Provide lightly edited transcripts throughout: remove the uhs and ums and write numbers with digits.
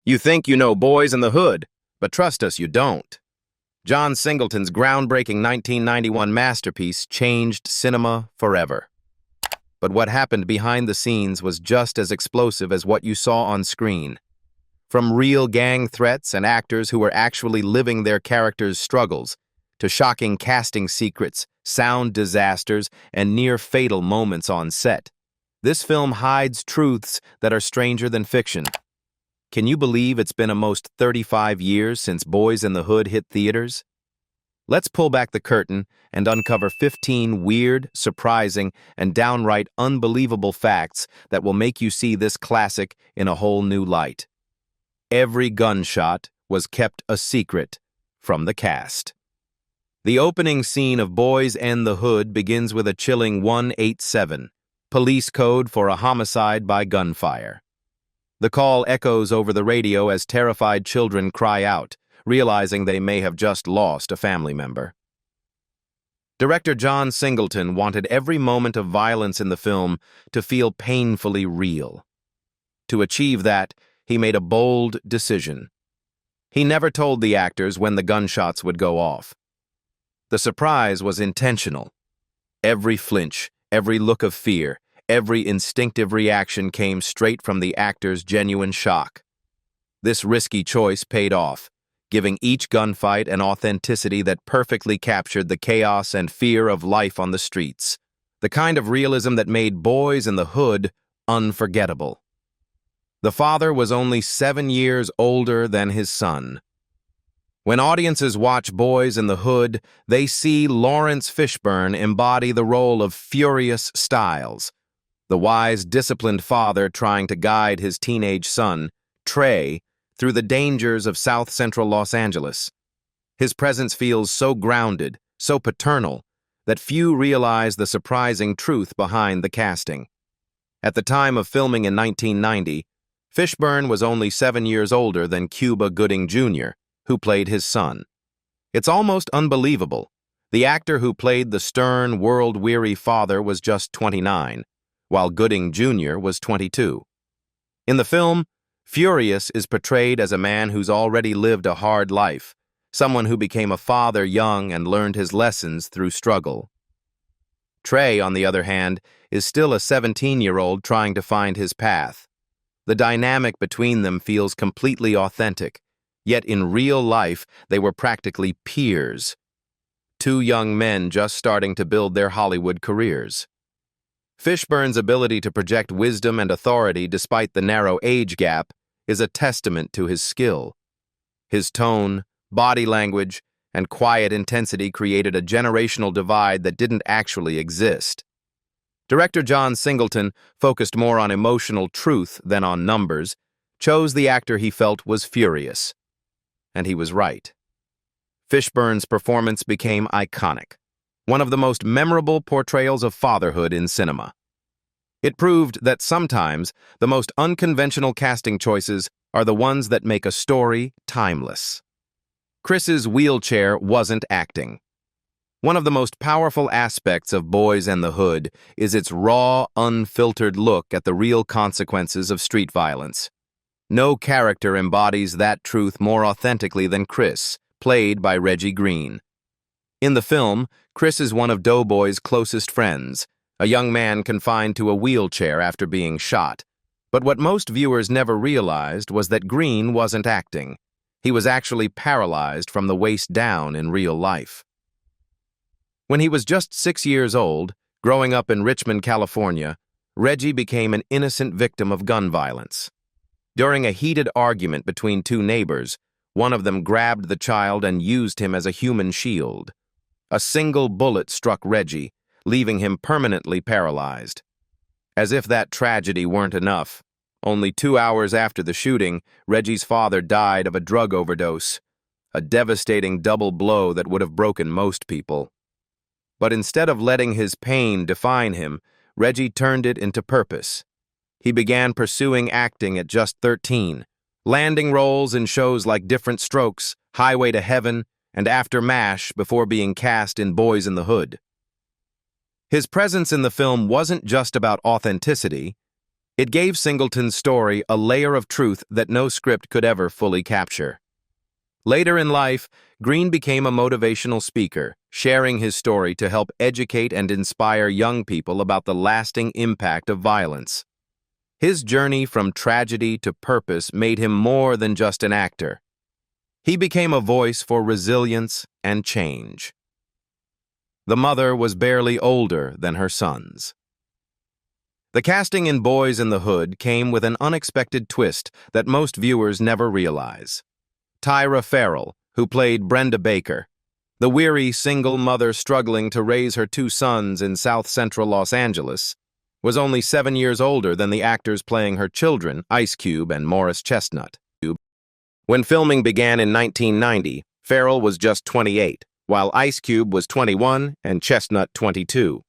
You think you know Boyz in the Hood, but trust us, you don't. John Singleton's groundbreaking 1991 masterpiece changed cinema forever. But what happened behind the scenes was just as explosive as what you saw on screen. From real gang threats and actors who were actually living their characters' struggles, to shocking casting secrets, sound disasters, and near-fatal moments on set, this film hides truths that are stranger than fiction. Can you believe it's been almost 35 years since Boyz in the Hood hit theaters? Let's pull back the curtain and uncover 15 weird, surprising, and downright unbelievable facts that will make you see this classic in a whole new light. Every gunshot was kept a secret from the cast. The opening scene of Boyz in the Hood begins with a chilling 187, police code for a homicide by gunfire. The call echoes over the radio as terrified children cry out, realizing they may have just lost a family member. Director John Singleton wanted every moment of violence in the film to feel painfully real. To achieve that, he made a bold decision. He never told the actors when the gunshots would go off. The surprise was intentional. Every flinch, every look of fear, every instinctive reaction came straight from the actor's genuine shock. This risky choice paid off, giving each gunfight an authenticity that perfectly captured the chaos and fear of life on the streets, the kind of realism that made Boyz in the Hood unforgettable. The father was only 7 years older than his son. When audiences watch Boyz in the Hood, they see Lawrence Fishburne embody the role of Furious Styles, the wise, disciplined father trying to guide his teenage son, Trey, through the dangers of South Central Los Angeles. His presence feels so grounded, so paternal, that few realize the surprising truth behind the casting. At the time of filming in 1990, Fishburne was only 7 years older than Cuba Gooding Jr., who played his son. It's almost unbelievable. The actor who played the stern, world-weary father was just 29, while Gooding Jr. was 22. In the film, Furious is portrayed as a man who's already lived a hard life, someone who became a father young and learned his lessons through struggle. Trey, on the other hand, is still a 17-year-old trying to find his path. The dynamic between them feels completely authentic, yet in real life they were practically peers. Two young men just starting to build their Hollywood careers. Fishburne's ability to project wisdom and authority despite the narrow age gap is a testament to his skill. His tone, body language, and quiet intensity created a generational divide that didn't actually exist. Director John Singleton focused more on emotional truth than on numbers, chose the actor he felt was furious. And he was right. Fishburne's performance became iconic, one of the most memorable portrayals of fatherhood in cinema. It proved that sometimes the most unconventional casting choices are the ones that make a story timeless. Chris's wheelchair wasn't acting. One of the most powerful aspects of Boyz in the Hood is its raw, unfiltered look at the real consequences of street violence. No character embodies that truth more authentically than Chris, played by Reggie Green. In the film, Chris is one of Doughboy's closest friends, a young man confined to a wheelchair after being shot. But what most viewers never realized was that Green wasn't acting. He was actually paralyzed from the waist down in real life. When he was just 6 years old, growing up in Richmond, California, Reggie became an innocent victim of gun violence. During a heated argument between two neighbors, one of them grabbed the child and used him as a human shield. A single bullet struck Reggie, leaving him permanently paralyzed. As if that tragedy weren't enough, only 2 hours after the shooting, Reggie's father died of a drug overdose, a devastating double blow that would have broken most people. But instead of letting his pain define him, Reggie turned it into purpose. He began pursuing acting at just 13, landing roles in shows like Different Strokes, Highway to Heaven, and After MASH before being cast in Boyz in the Hood. His presence in the film wasn't just about authenticity, It gave Singleton's story a layer of truth that no script could ever fully capture. Later in life, Green became a motivational speaker, sharing his story to help educate and inspire young people about the lasting impact of violence. His journey from tragedy to purpose made him more than just an actor. He became a voice for resilience and change. The mother was barely older than her sons. The casting in Boyz n the Hood came with an unexpected twist that most viewers never realize. Tyra Farrell, who played Brenda Baker, the weary single mother struggling to raise her two sons in south-central Los Angeles, was only 7 years older than the actors playing her children, Ice Cube and Morris Chestnut. When filming began in 1990, Farrell was just 28, while Ice Cube was 21 and Chestnut 22.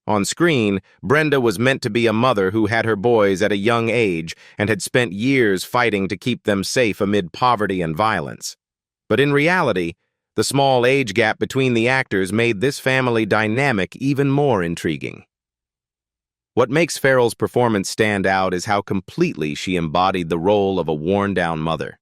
On screen, Brenda was meant to be a mother who had her boys at a young age and had spent years fighting to keep them safe amid poverty and violence. But in reality, the small age gap between the actors made this family dynamic even more intriguing. What makes Farrell's performance stand out is how completely she embodied the role of a worn-down mother.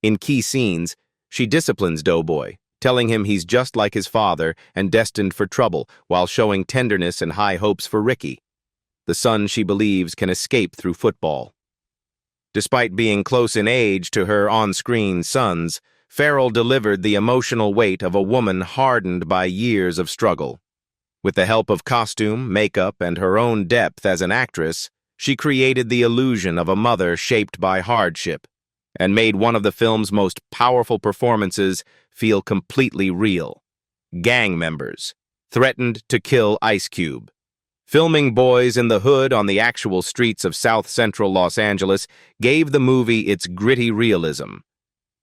In key scenes, she disciplines Doughboy, telling him he's just like his father and destined for trouble, while showing tenderness and high hopes for Ricky, the son she believes can escape through football. Despite being close in age to her on-screen sons, Farrell delivered the emotional weight of a woman hardened by years of struggle. With the help of costume, makeup, and her own depth as an actress, she created the illusion of a mother shaped by hardship, and made one of the film's most powerful performances feel completely real. Gang members threatened to kill Ice Cube. Filming Boyz n the Hood on the actual streets of south-central Los Angeles gave the movie its gritty realism,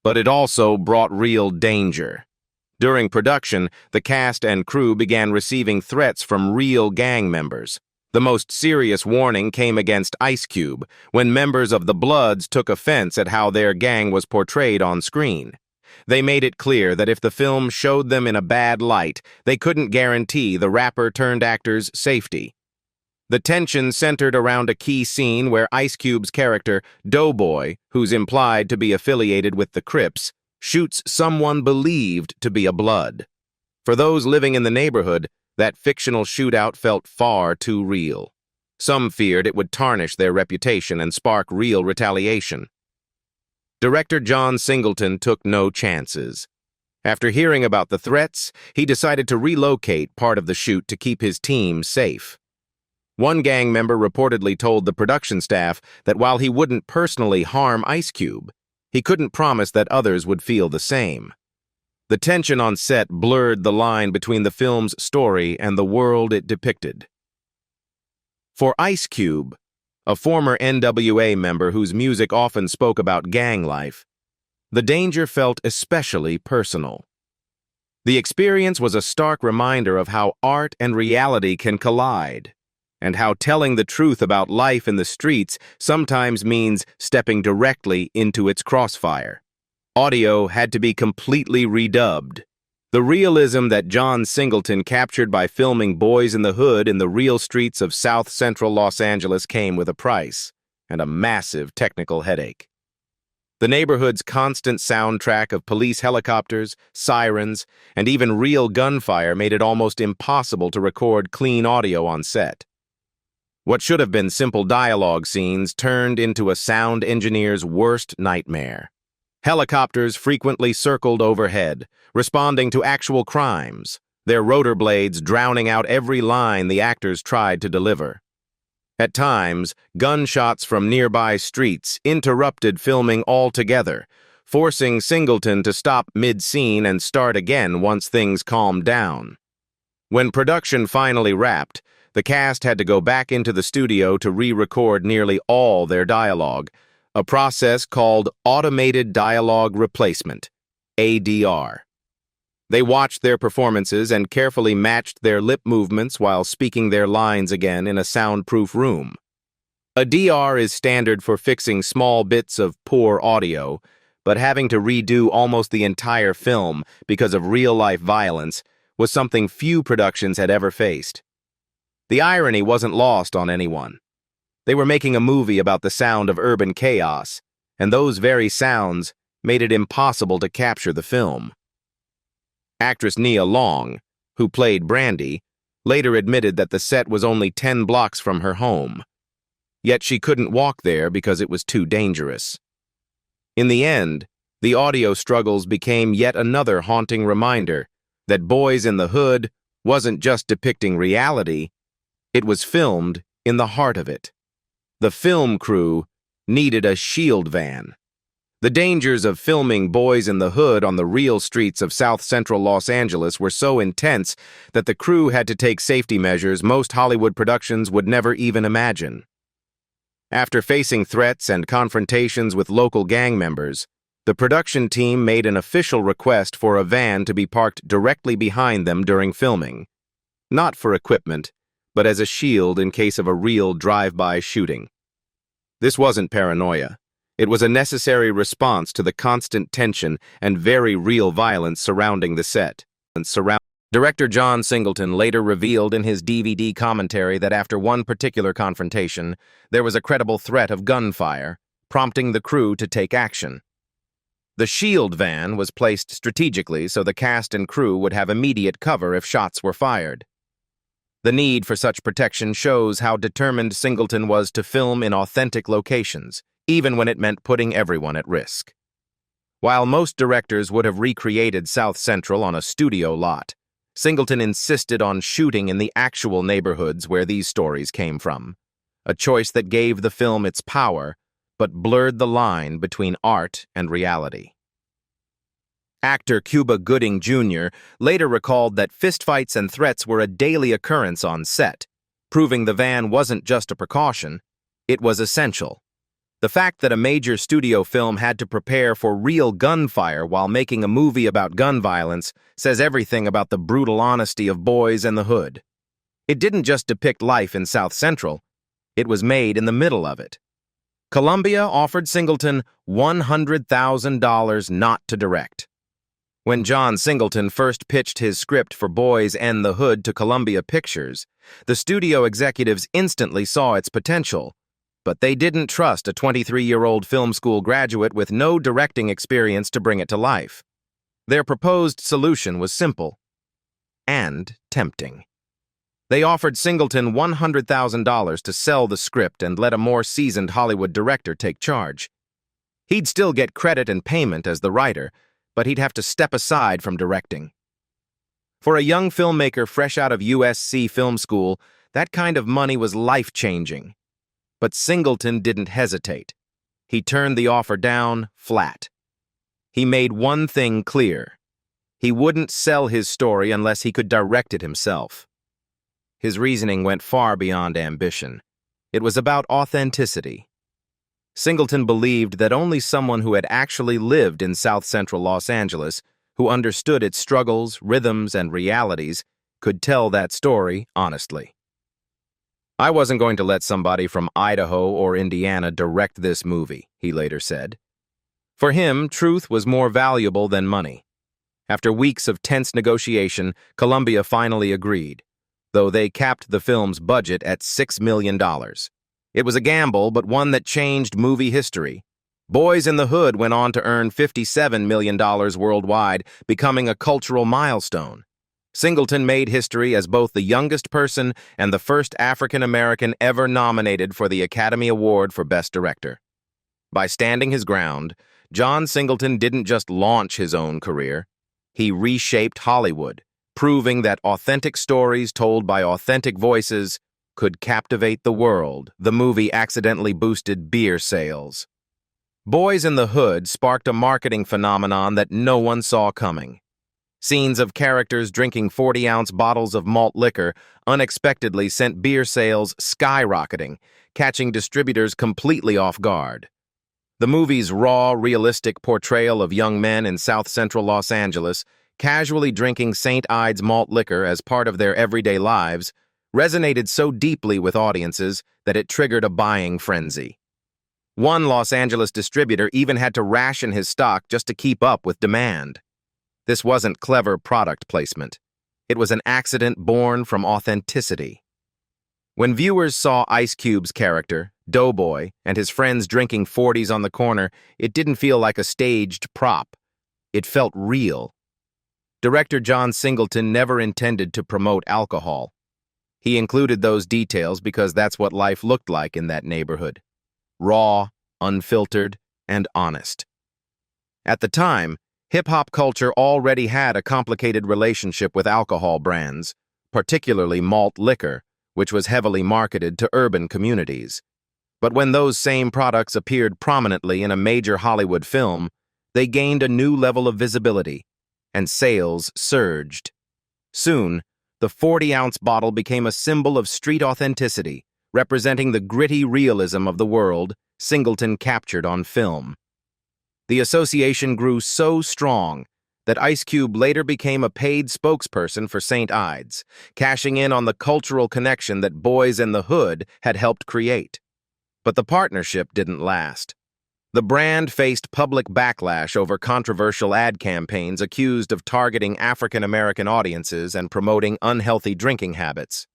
but it also brought real danger. During production, the cast and crew began receiving threats from real gang members. The most serious warning came against Ice Cube, when members of the Bloods took offense at how their gang was portrayed on screen. They made it clear that if the film showed them in a bad light, they couldn't guarantee the rapper-turned-actor's safety. The tension centered around a key scene where Ice Cube's character, Doughboy, who's implied to be affiliated with the Crips, shoots someone believed to be a Blood. For those living in the neighborhood, that fictional shootout felt far too real. Some feared it would tarnish their reputation and spark real retaliation. Director John Singleton took no chances. After hearing about the threats, he decided to relocate part of the shoot to keep his team safe. One gang member reportedly told the production staff that while he wouldn't personally harm Ice Cube, he couldn't promise that others would feel the same. The tension on set blurred the line between the film's story and the world it depicted. For Ice Cube, a former NWA member whose music often spoke about gang life, the danger felt especially personal. The experience was a stark reminder of how art and reality can collide, and how telling the truth about life in the streets sometimes means stepping directly into its crossfire. Audio had to be completely redubbed. The realism that John Singleton captured by filming Boyz n the Hood in the real streets of south-central Los Angeles came with a price, and a massive technical headache. The neighborhood's constant soundtrack of police helicopters, sirens, and even real gunfire made it almost impossible to record clean audio on set. What should have been simple dialogue scenes turned into a sound engineer's worst nightmare. Helicopters frequently circled overhead, responding to actual crimes, their rotor blades drowning out every line the actors tried to deliver. At times, gunshots from nearby streets interrupted filming altogether, forcing Singleton to stop mid-scene and start again once things calmed down. When production finally wrapped, the cast had to go back into the studio to re-record nearly all their dialogue, a process called Automated Dialogue Replacement, ADR. They watched their performances and carefully matched their lip movements while speaking their lines again in a soundproof room. A DR is standard for fixing small bits of poor audio, but having to redo almost the entire film because of real-life violence was something few productions had ever faced. The irony wasn't lost on anyone. They were making a movie about the sound of urban chaos, and those very sounds made it impossible to capture the film. Actress Nia Long, who played Brandy, later admitted that the set was only 10 blocks from her home. Yet she couldn't walk there because it was too dangerous. In the end, the audio struggles became yet another haunting reminder that Boyz in the Hood wasn't just depicting reality, it was filmed in the heart of it. The film crew needed a shield van. The dangers of filming Boyz in the Hood on the real streets of South Central Los Angeles were so intense that the crew had to take safety measures most Hollywood productions would never even imagine. After facing threats and confrontations with local gang members, the production team made an official request for a van to be parked directly behind them during filming. Not for equipment, but as a shield in case of a real drive-by shooting. This wasn't paranoia. It was a necessary response to the constant tension and very real violence surrounding the set. Director John Singleton later revealed in his DVD commentary that after one particular confrontation, there was a credible threat of gunfire, prompting the crew to take action. The shield van was placed strategically so the cast and crew would have immediate cover if shots were fired. The need for such protection shows how determined Singleton was to film in authentic locations, even when it meant putting everyone at risk. While most directors would have recreated South Central on a studio lot, Singleton insisted on shooting in the actual neighborhoods where these stories came from, a choice that gave the film its power, but blurred the line between art and reality. Actor Cuba Gooding Jr. later recalled that fistfights and threats were a daily occurrence on set, proving the van wasn't just a precaution, it was essential. The fact that a major studio film had to prepare for real gunfire while making a movie about gun violence says everything about the brutal honesty of Boyz in the Hood. It didn't just depict life in South Central, it was made in the middle of it. Columbia offered Singleton $100,000 not to direct. When John Singleton first pitched his script for Boyz in the Hood to Columbia Pictures, the studio executives instantly saw its potential. But they didn't trust a 23-year-old film school graduate with no directing experience to bring it to life. Their proposed solution was simple and tempting. They offered Singleton $100,000 to sell the script and let a more seasoned Hollywood director take charge. He'd still get credit and payment as the writer, but he'd have to step aside from directing. For a young filmmaker fresh out of USC Film School, that kind of money was life-changing. But Singleton didn't hesitate. He turned the offer down flat. He made one thing clear. He wouldn't sell his story unless he could direct it himself. His reasoning went far beyond ambition. It was about authenticity. Singleton believed that only someone who had actually lived in South Central Los Angeles, who understood its struggles, rhythms, and realities, could tell that story honestly. "I wasn't going to let somebody from Idaho or Indiana direct this movie," he later said. For him, truth was more valuable than money. After weeks of tense negotiation, Columbia finally agreed, though they capped the film's budget at $6 million. It was a gamble, but one that changed movie history. Boyz in the Hood went on to earn $57 million worldwide, becoming a cultural milestone. Singleton made history as both the youngest person and the first African-American ever nominated for the Academy Award for Best Director. By standing his ground, John Singleton didn't just launch his own career. He reshaped Hollywood, proving that authentic stories told by authentic voices could captivate the world. The movie accidentally boosted beer sales. Boyz in the Hood sparked a marketing phenomenon that no one saw coming. Scenes of characters drinking 40-ounce bottles of malt liquor unexpectedly sent beer sales skyrocketing, catching distributors completely off guard. The movie's raw, realistic portrayal of young men in South Central Los Angeles casually drinking St. Ides malt liquor as part of their everyday lives resonated so deeply with audiences that it triggered a buying frenzy. One Los Angeles distributor even had to ration his stock just to keep up with demand. This wasn't clever product placement. It was an accident born from authenticity. When viewers saw Ice Cube's character, Doughboy, and his friends drinking 40s on the corner, it didn't feel like a staged prop. It felt real. Director John Singleton never intended to promote alcohol. He included those details because that's what life looked like in that neighborhood. Raw, unfiltered, and honest. At the time, hip-hop culture already had a complicated relationship with alcohol brands, particularly malt liquor, which was heavily marketed to urban communities. But when those same products appeared prominently in a major Hollywood film, they gained a new level of visibility, and sales surged. Soon, the 40-ounce bottle became a symbol of street authenticity, representing the gritty realism of the world Singleton captured on film. The association grew so strong that Ice Cube later became a paid spokesperson for St. Ides, cashing in on the cultural connection that Boyz and the Hood had helped create. But the partnership didn't last. The brand faced public backlash over controversial ad campaigns accused of targeting African-American audiences and promoting unhealthy drinking habits.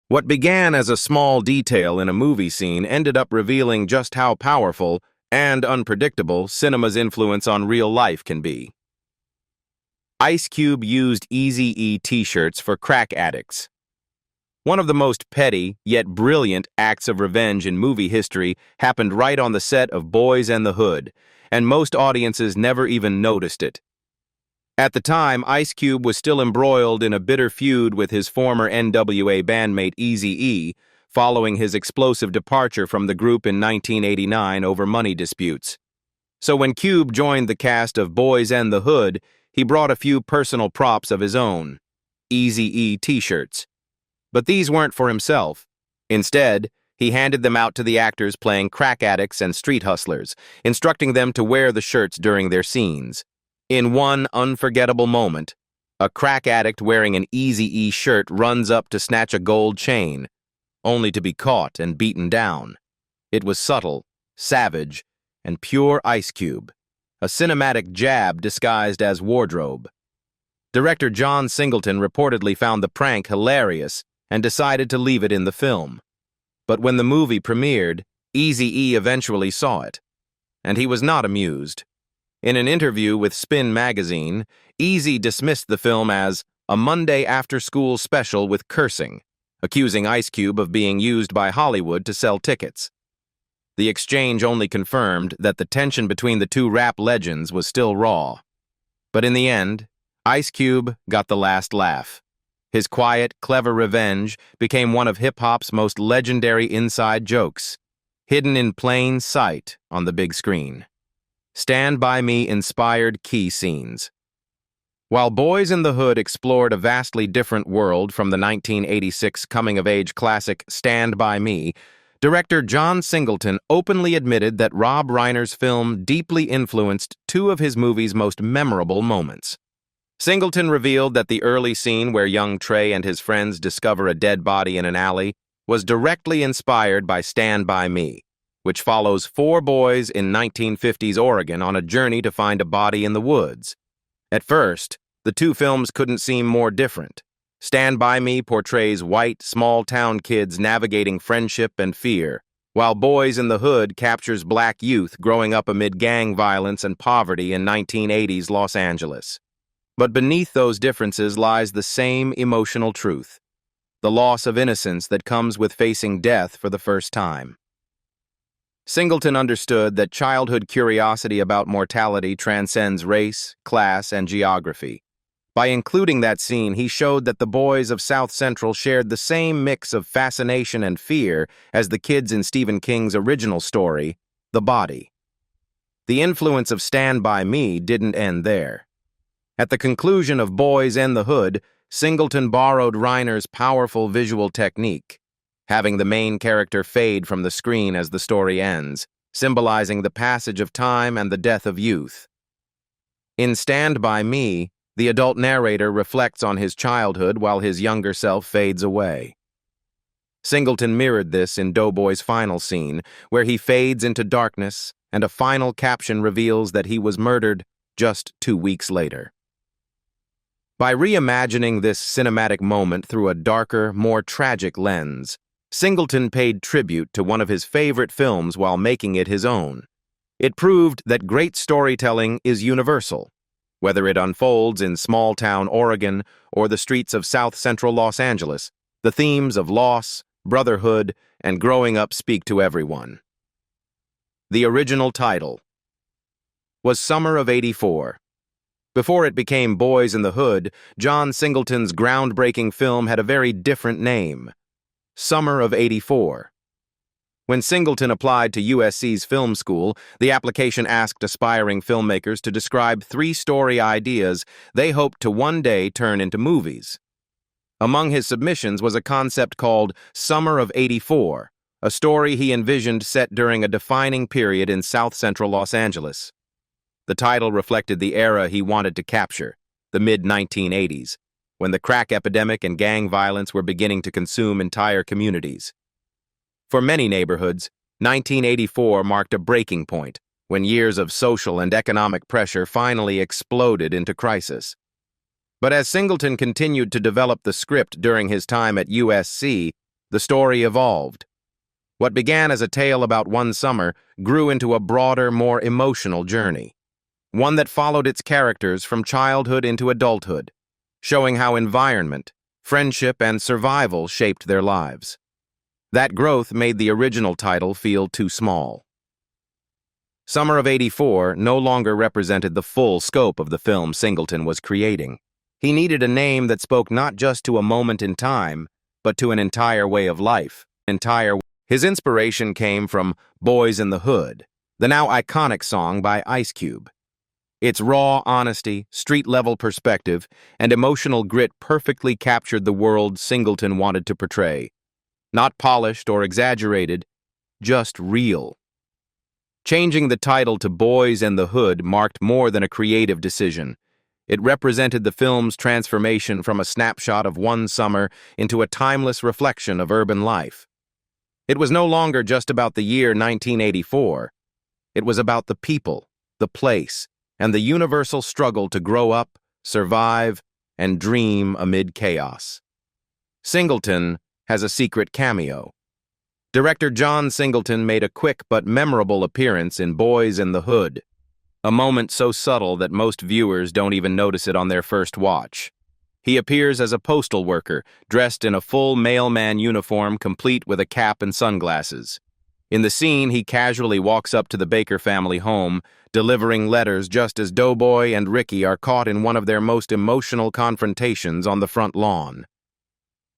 What began as a small detail in a movie scene ended up revealing just how powerful and unpredictable cinema's influence on real life can be. Ice Cube used Eazy-E t-shirts for crack addicts. One of the most petty, yet brilliant acts of revenge in movie history happened right on the set of Boyz and the Hood, and most audiences never even noticed it. At the time, Ice Cube was still embroiled in a bitter feud with his former NWA bandmate Eazy-E, following his explosive departure from the group in 1989 over money disputes. So when Cube joined the cast of Boyz and the Hood, he brought a few personal props of his own, Eazy-E t-shirts. But these weren't for himself. Instead, he handed them out to the actors playing crack addicts and street hustlers, instructing them to wear the shirts during their scenes. In one unforgettable moment, a crack addict wearing an Eazy-E shirt runs up to snatch a gold chain, only to be caught and beaten down. It was subtle, savage, and pure Ice Cube, a cinematic jab disguised as wardrobe. Director John Singleton reportedly found the prank hilarious and decided to leave it in the film. But when the movie premiered, Eazy-E eventually saw it, and he was not amused. In an interview with Spin magazine, Eazy dismissed the film as a Monday after-school special with cursing, accusing Ice Cube of being used by Hollywood to sell tickets. The exchange only confirmed that the tension between the two rap legends was still raw. But in the end, Ice Cube got the last laugh. His quiet, clever revenge became one of hip-hop's most legendary inside jokes, hidden in plain sight on the big screen. Stand By Me inspired key scenes. While Boyz and the Hood explored a vastly different world from the 1986 coming-of-age classic Stand By Me, director John Singleton openly admitted that Rob Reiner's film deeply influenced two of his movie's most memorable moments. Singleton revealed that the early scene where young Trey and his friends discover a dead body in an alley was directly inspired by Stand By Me, which follows four boys in 1950s Oregon on a journey to find a body in the woods. At first, the two films couldn't seem more different. Stand By Me portrays white, small-town kids navigating friendship and fear, while Boyz in the Hood captures black youth growing up amid gang violence and poverty in 1980s Los Angeles. But beneath those differences lies the same emotional truth, the loss of innocence that comes with facing death for the first time. Singleton understood that childhood curiosity about mortality transcends race, class, and geography. By including that scene, he showed that the boys of South Central shared the same mix of fascination and fear as the kids in Stephen King's original story, The Body. The influence of Stand By Me didn't end there. At the conclusion of Boyz and the Hood, Singleton borrowed Reiner's powerful visual technique, having the main character fade from the screen as the story ends, symbolizing the passage of time and the death of youth. In Stand By Me, the adult narrator reflects on his childhood while his younger self fades away. Singleton mirrored this in Doughboy's final scene, where he fades into darkness and a final caption reveals that he was murdered just 2 weeks later. By reimagining this cinematic moment through a darker, more tragic lens, Singleton paid tribute to one of his favorite films while making it his own. It proved that great storytelling is universal, whether it unfolds in small-town Oregon or the streets of South-Central Los Angeles. The themes of loss, brotherhood, and growing up speak to everyone. The original title was Summer of '84. Before it became Boyz in the Hood, John Singleton's groundbreaking film had a very different name: Summer of '84. When Singleton applied to USC's film school, the application asked aspiring filmmakers to describe 3 story ideas they hoped to one day turn into movies. Among his submissions was a concept called Summer of '84, a story he envisioned set during a defining period in South-Central Los Angeles. The title reflected the era he wanted to capture, the mid-1980s, when the crack epidemic and gang violence were beginning to consume entire communities. For many neighborhoods, 1984 marked a breaking point, when years of social and economic pressure finally exploded into crisis. But as Singleton continued to develop the script during his time at USC, the story evolved. What began as a tale about one summer grew into a broader, more emotional journey, one that followed its characters from childhood into adulthood, showing how environment, friendship, and survival shaped their lives. That growth made the original title feel too small. Summer of '84 no longer represented the full scope of the film Singleton was creating. He needed a name that spoke not just to a moment in time, but to an entire way of life. His inspiration came from Boyz in the Hood, the now iconic song by Ice Cube. Its raw honesty, street-level perspective, and emotional grit perfectly captured the world Singleton wanted to portray. Not polished or exaggerated, just real. Changing the title to Boyz in the Hood marked more than a creative decision. It represented the film's transformation from a snapshot of one summer into a timeless reflection of urban life. It was no longer just about the year 1984. It was about the people, the place, and the universal struggle to grow up, survive, and dream amid chaos. Singleton has a secret cameo. Director John Singleton made a quick but memorable appearance in Boyz in the Hood, a moment so subtle that most viewers don't even notice it on their first watch. He appears as a postal worker, dressed in a full mailman uniform complete with a cap and sunglasses. In the scene, he casually walks up to the Baker family home, delivering letters just as Doughboy and Ricky are caught in one of their most emotional confrontations on the front lawn.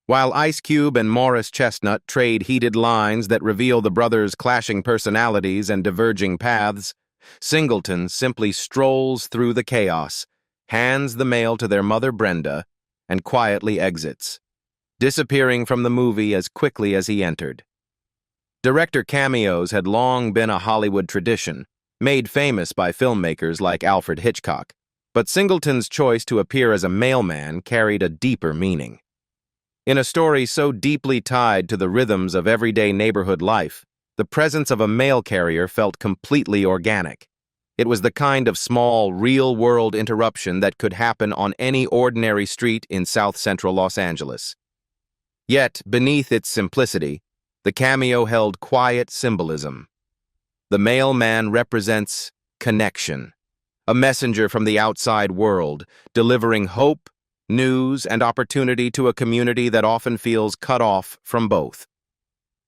While Ice Cube and Morris Chestnut trade heated lines that reveal the brothers' clashing personalities and diverging paths, Singleton simply strolls through the chaos, hands the mail to their mother Brenda, and quietly exits, disappearing from the movie as quickly as he entered. Director cameos had long been a Hollywood tradition, made famous by filmmakers like Alfred Hitchcock, but Singleton's choice to appear as a mailman carried a deeper meaning. In a story so deeply tied to the rhythms of everyday neighborhood life, the presence of a mail carrier felt completely organic. It was the kind of small, real-world interruption that could happen on any ordinary street in South-Central Los Angeles. Yet, beneath its simplicity, the cameo held quiet symbolism. The mailman represents connection, a messenger from the outside world, delivering hope, news, and opportunity to a community that often feels cut off from both.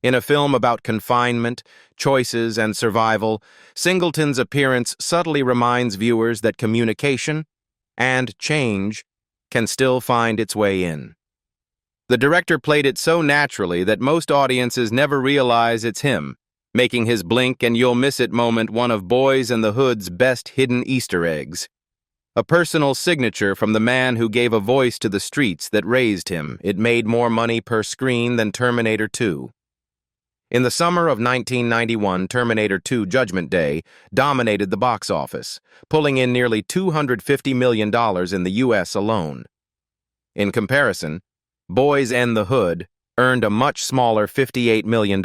In a film about confinement, choices, and survival, Singleton's appearance subtly reminds viewers that communication and change can still find its way in. The director played it so naturally that most audiences never realize it's him, making his blink and you'll miss it moment one of Boyz in the Hood's best hidden Easter eggs. A personal signature from the man who gave a voice to the streets that raised him. It made more money per screen than Terminator 2. In the summer of 1991, Terminator 2: Judgment Day dominated the box office, pulling in nearly $250 million in the U.S. alone. In comparison, Boyz in the Hood earned a much smaller $58 million,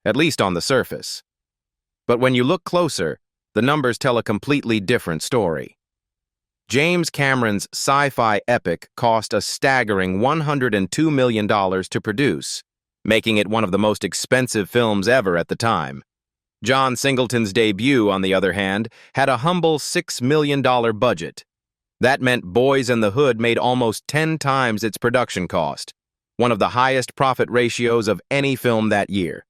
at least on the surface. But when you look closer, the numbers tell a completely different story. James Cameron's sci-fi epic cost a staggering $102 million to produce, making it one of the most expensive films ever at the time. John Singleton's debut, on the other hand, had a humble $6 million budget. That meant Boyz n the Hood made almost 10 times its production cost, one of the highest profit ratios of any film that year.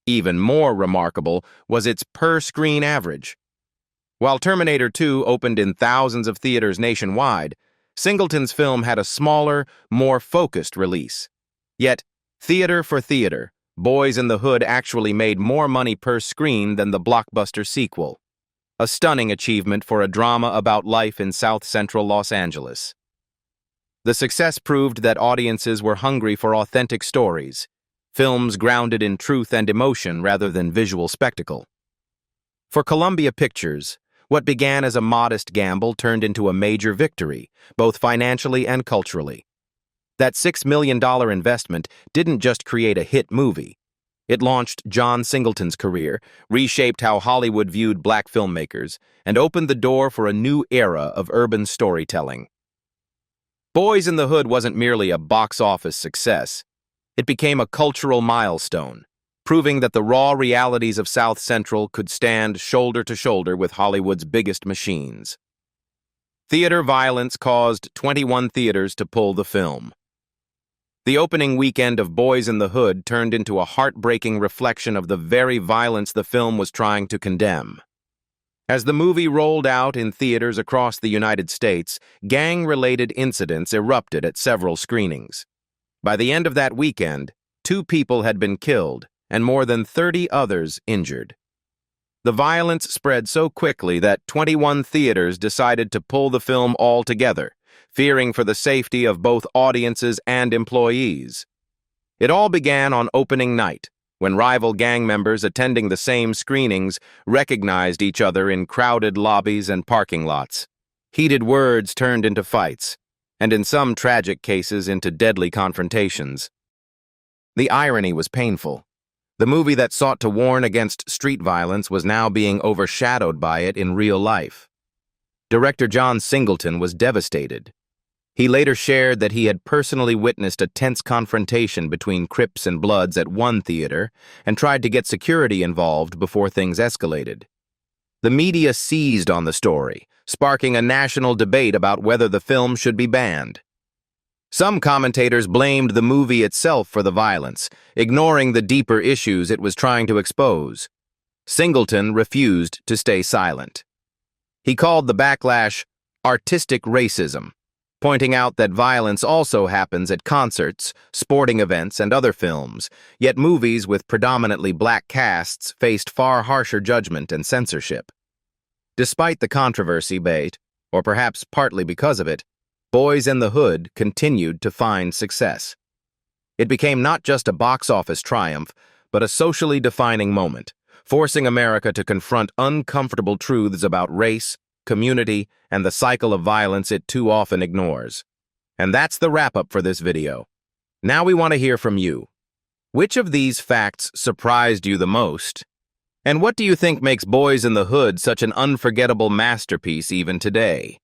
Even more remarkable was its per-screen average. While Terminator 2 opened in thousands of theaters nationwide, Singleton's film had a smaller, more focused release. Yet, theater for theater, Boyz n the Hood actually made more money per screen than the blockbuster sequel. A stunning achievement for a drama about life in South Central Los Angeles. The success proved that audiences were hungry for authentic stories, films grounded in truth and emotion rather than visual spectacle. For Columbia Pictures, what began as a modest gamble turned into a major victory, both financially and culturally. That $6 million investment didn't just create a hit movie. It launched John Singleton's career, reshaped how Hollywood viewed black filmmakers, and opened the door for a new era of urban storytelling. Boyz n the Hood wasn't merely a box office success. It became a cultural milestone, proving that the raw realities of South Central could stand shoulder to shoulder with Hollywood's biggest machines. Theater violence caused 21 theaters to pull the film. The opening weekend of Boyz n the Hood turned into a heartbreaking reflection of the very violence the film was trying to condemn. As the movie rolled out in theaters across the United States, gang-related incidents erupted at several screenings. By the end of that weekend, 2 people had been killed and more than 30 others injured. The violence spread so quickly that 21 theaters decided to pull the film altogether, fearing for the safety of both audiences and employees. It all began on opening night, when rival gang members attending the same screenings recognized each other in crowded lobbies and parking lots. Heated words turned into fights, and in some tragic cases into deadly confrontations. The irony was painful. The movie that sought to warn against street violence was now being overshadowed by it in real life. Director John Singleton was devastated. He later shared that he had personally witnessed a tense confrontation between Crips and Bloods at one theater and tried to get security involved before things escalated. The media seized on the story, sparking a national debate about whether the film should be banned. Some commentators blamed the movie itself for the violence, ignoring the deeper issues it was trying to expose. Singleton refused to stay silent. He called the backlash artistic racism, pointing out that violence also happens at concerts, sporting events, and other films, yet movies with predominantly black casts faced far harsher judgment and censorship. Despite the controversy, or perhaps partly because of it, Boyz n the Hood continued to find success. It became not just a box office triumph, but a socially defining moment, forcing America to confront uncomfortable truths about race, community, and the cycle of violence it too often ignores. And that's the wrap-up for this video. Now we want to hear from you. Which of these facts surprised you the most? And what do you think makes Boyz n the Hood such an unforgettable masterpiece even today?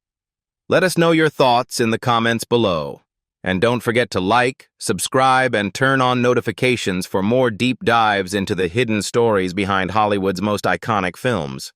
Let us know your thoughts in the comments below. And don't forget to like, subscribe, and turn on notifications for more deep dives into the hidden stories behind Hollywood's most iconic films.